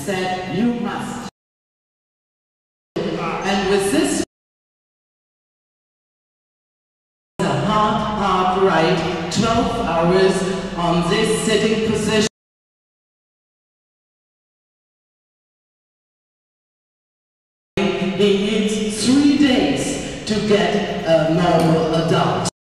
said, you must. And with this, a hard ride, 12 hours on this sitting position. He needs 3 days to get a normal adult.